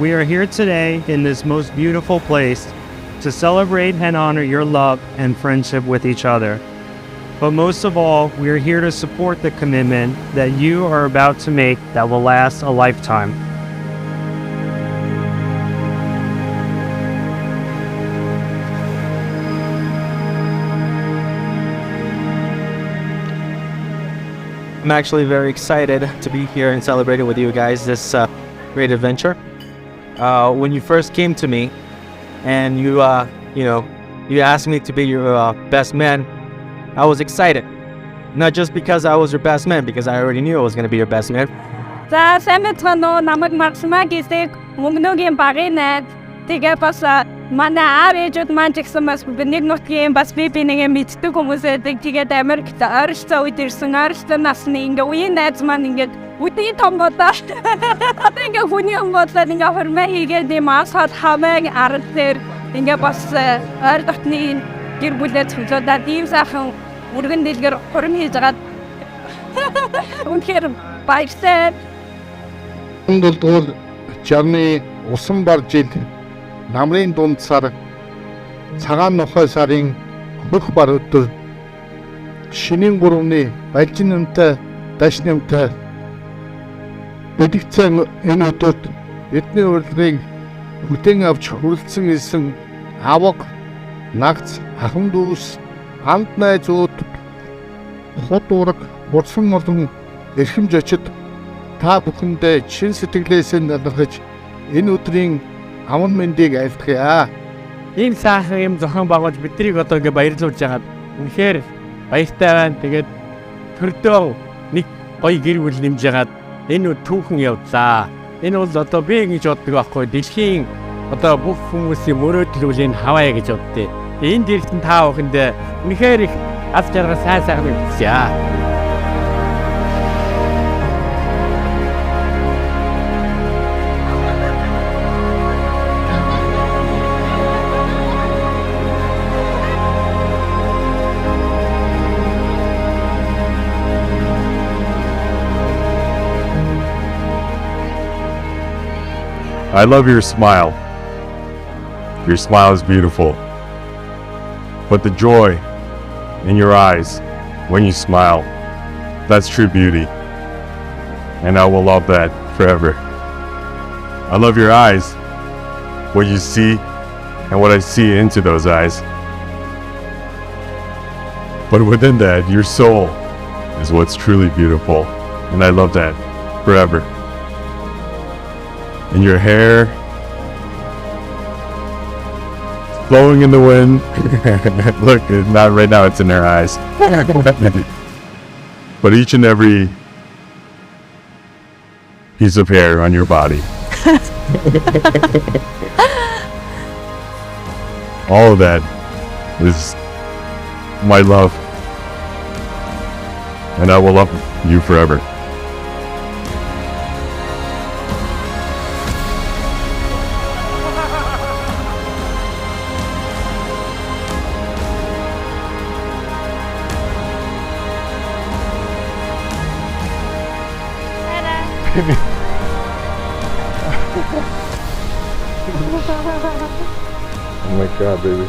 we are here today in this most beautiful place to celebrate and honor your love and friendship with each other. But most of all, we are here to support the commitment that you are about to make that will last a lifetime. I'm actually very excited to be here and celebrating with you guys this great adventure. When you first came to me and you asked me to be your best man, I was excited. Not just because I was your best man, because I already knew I was going to be your best man. За сайн мэцгэнөө намайг Марсмаа гэдэг мөнгнөөгийн багын найз. Тэгээ бас манай аав ээжүүд маань ч гэсэн бас нэг нутгийн бас би нэг мэддэг хүмүүс байдаг. Тэгээд Америкт ойролцоо үед ирсэн ойролцоо насны ингээ үеийн найз маань ингээд үдний том болоо. Одоо ингээ хүний юм болоо ингээ хормоо хийгээд юм асаад хамааг ард дээр ингээ бас ойр дотны гэр бүлээ цуглуулаад ийм сайхан өргөн дэлгэр хурим хийж агаад үнэхээр баяртай. Дундулдуул чарны усан бар жил намрын дунд сар цагаан нохой сарын бүх бар өдөр шинийн гурвны балжинамтай дашнамтай өдөгцөн энэ өдөрт эдний урилгыг бүтээн авч хүрэлцэн ирсэн аваг нагц ахын дүүс хамт найзууд хот ураг бурсан олон эрхэмж очид та бүхэндээ чин сэтгэлээс талархаж энэ өдрийн аман мэндийг айлтгая. Ийм сайхан юм зохион байгуулж биднийг одоо ингээ баярлуулж байгаад үнэхээр баяртай байна. Тэгээд төрдөө нэг гоё гэр бүл нэмж байгаад энэ түүхэн явдлаа. Энэ бол одоо би ингэж боддог байхгүй. Дэлхийн одоо бүх хүмүүсийн мөрөөдлүүлэн хаваа гэж боддээ. Энэ дэрэгтэн та бүхэнд үнэхээр их аз жаргал сайхан өгсөн. I love your smile. Your smile is beautiful. But the joy in your eyes when you smile, that's true beauty. And I will love that forever. I love your eyes, what you see and what I see into those eyes. But within that, your soul is what's truly beautiful. And I love that forever. And your hair flowing in the wind. Look, not right now, it's in their eyes. But each and every piece of hair on your body. All of that is my love. And I will love you forever. Oh my God, baby.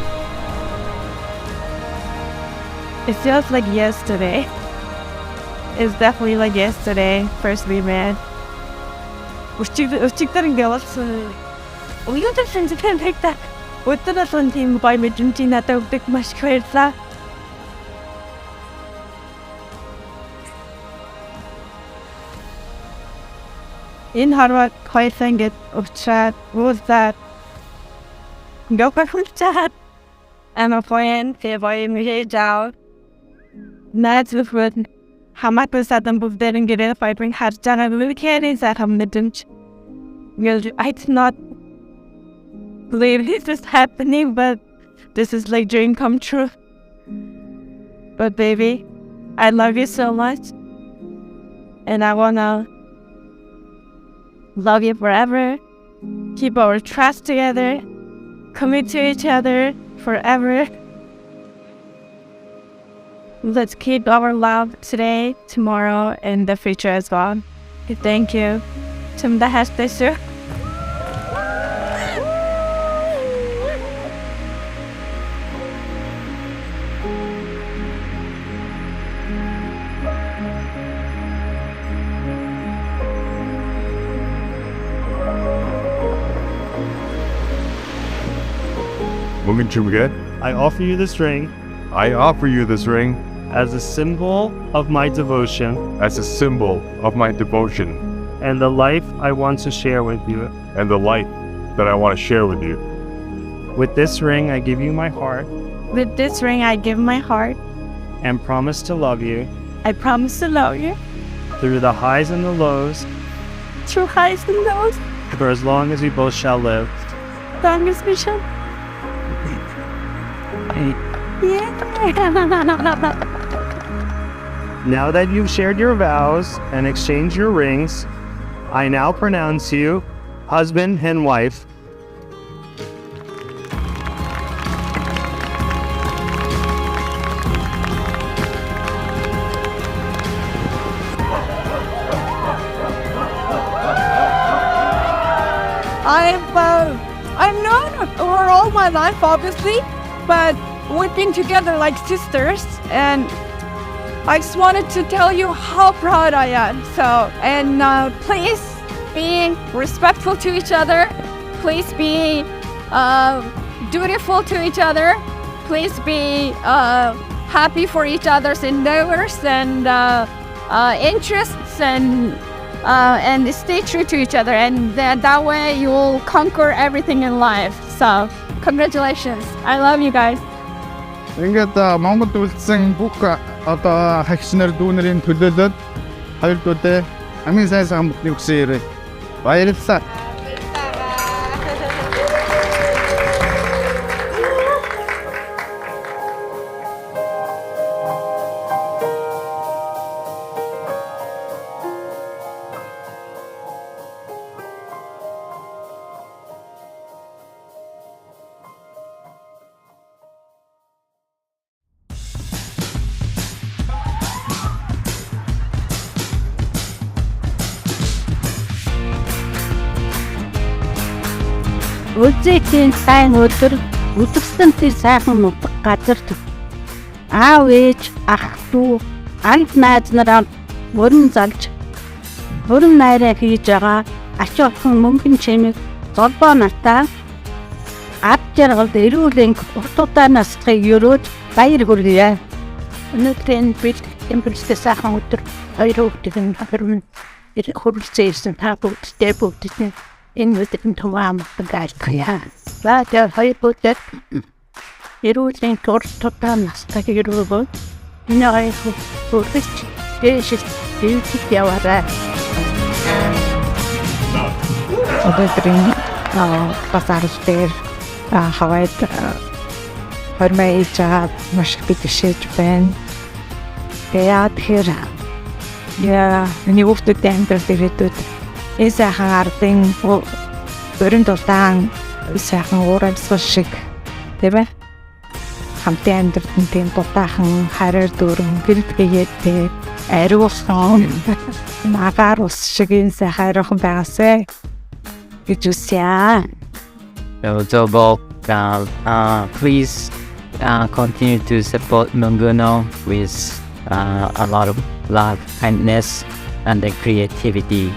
It feels like yesterday. It's definitely like yesterday, first we met. Өчигдөр ингээ болсон. Уяатай шинжлэх ухаантай өдөр болгон тийм гоё мэдрэмжийг надад өгдөг маш их баярлалаа. Энэ харваад хоёулаа ингээд өвчраад уулзаад гопхолцаад амапоен тэвой мижаав наадвэфрэн хамаатсадан бүгдэрэн гэрээ файбрын харж байгаа үнэхээр сайхан мэдрэмж. I did not believe this is happening, but this is like dream come true. But baby, I love you so much, and I wanna love you forever. Keep our trust together. Commit to each other forever. Let's keep our love today, tomorrow, and the future as well. Thank you. Tum da hashtag. mungkin chumget. I offer you this ring I offer you this ring as a symbol of my devotion as a symbol of my devotion and the life I want to share with you. and the life that I want to share with you. With this ring, I give you my heart With this ring, I give my heart. and promise to love you I promise to love you through the highs and the lows through highs and lows, for as long as we both shall live. long as we shall. Yeah. Now that you've shared your vows and exchanged your rings, I now pronounce you husband and wife. I've known her all my life, obviously, but we've been together like sisters, and I just wanted to tell you how proud I am. So, and please be respectful to each other. Please be dutiful to each other. Please be happy for each other's endeavors and interests, and stay true to each other. And that way you'll conquer everything in life. So, congratulations. I love you guys. Ингээд Монголд үлдсэн бүх одоо хагч нар дүүнэрийн төлөөлөд хоёр дүүтэй хамгийн сайн хамтны хүсээрээ баярлалаа. Үзээтэй сайн өдөр өдөрсөн тэр сайхан нутаг газар аав ээж ах дүү анх найз нараа мөрөн залж мөрөн найраа хийж байгаа ач холбогдсон мөнгөн чимэг золбоо нартаа ад жаргалд эрүүлэн уртудаа насхыг өрөөж баяр хүргэе. Өнөөдрийн бид эмгэлтэй сайхан өдөр хоёр хүүхдийн хөрмөн хөрөлцөөсөн та бүгдтэй бүгдтэй энэ өдрийн томаам гaalгая. Баатар хоёр бүгд эрүүлэн уртудаа насхыг өрөөгөө энэ хүрч дэшил дэвтик яваарай. Өдрийн базарл дээр хавайд хормой ижаа маш их бишэж байна. Тэгэхээр миний хүүхдүүд амьдрал ирээдүйд энэ сайхан ардын өрн дулаан сайхан ууралсгал шиг тийм ээ хамтын амьдралд тийм дулаахан хараар дөрөн гэрэлтгээтэй ариусан нагаар ус шиг энэ сайхан ариухан байгаасай гэж үсэе. So Bob, please continue to support Munguno with a lot of love, kindness, and creativity.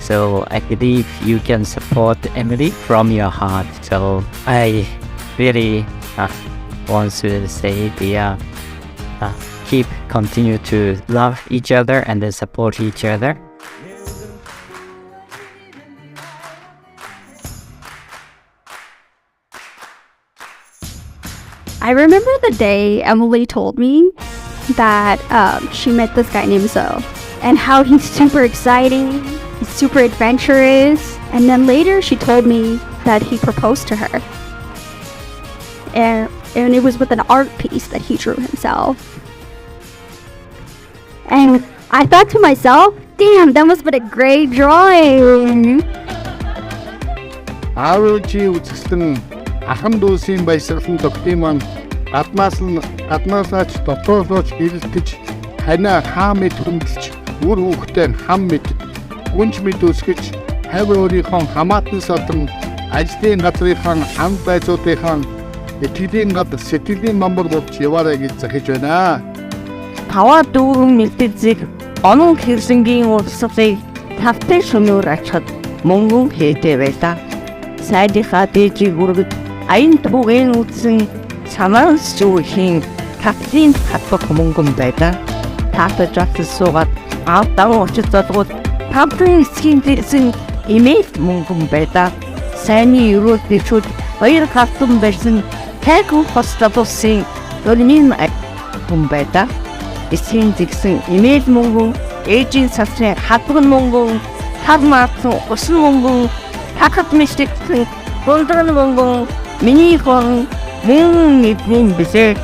So I believe you can support Emily from your heart. So I really want to say continue to love each other and then support each other. I remember the day Emily told me that she met this guy named Zoe and how he's super exciting, he's super adventurous, and then later she told me that he proposed to her. And it was with an art piece that he drew himself. And I thought to myself, damn, that must have been a great drawing. Аавчи үзэсгэлэн ахын дүүсийн баясгалан тогтын маань гаднаасаач дотоосооч гэрэлтэж ханаа хаа мэд хөндлөж үр хүүхдээ хам мэд гүнж мэд үсгэж хайр өөрийнхөө хамаатан садан ажлын газрынхаа ам байцуудынхаа итгэлийн гад сэтгэлийн мамбар болж яваарай гэж захиж байна. Таваа дүүрэн мэддэг онон хэрсэнгийн урсгалыг тавтай шөнөөр ачаад мөнгөн хийдэг байлаа. Сайдынхаа дээжийг үргэж аян түүгийн үтсэн саман сүүхийн кафеин хатбах мөнгөн байдаг. Таатаж суугаад автаа очиж зодгууд тавдрын эсхийн дэрсэн имэйл мөнгөн байдаг. Сайны өрөө дэвшүүд баяр хатсан байсан тайгу хостабусын өрнийн хүн байдаг. Эсхийн зэгсэн имэйл мөнгөн, ээжийн сасрын хатбаг мөнгөн, тав маасан усан мөнгөн, хакат мистиксэн гондрон мөнгөн, миний хон мөн эдний бисээ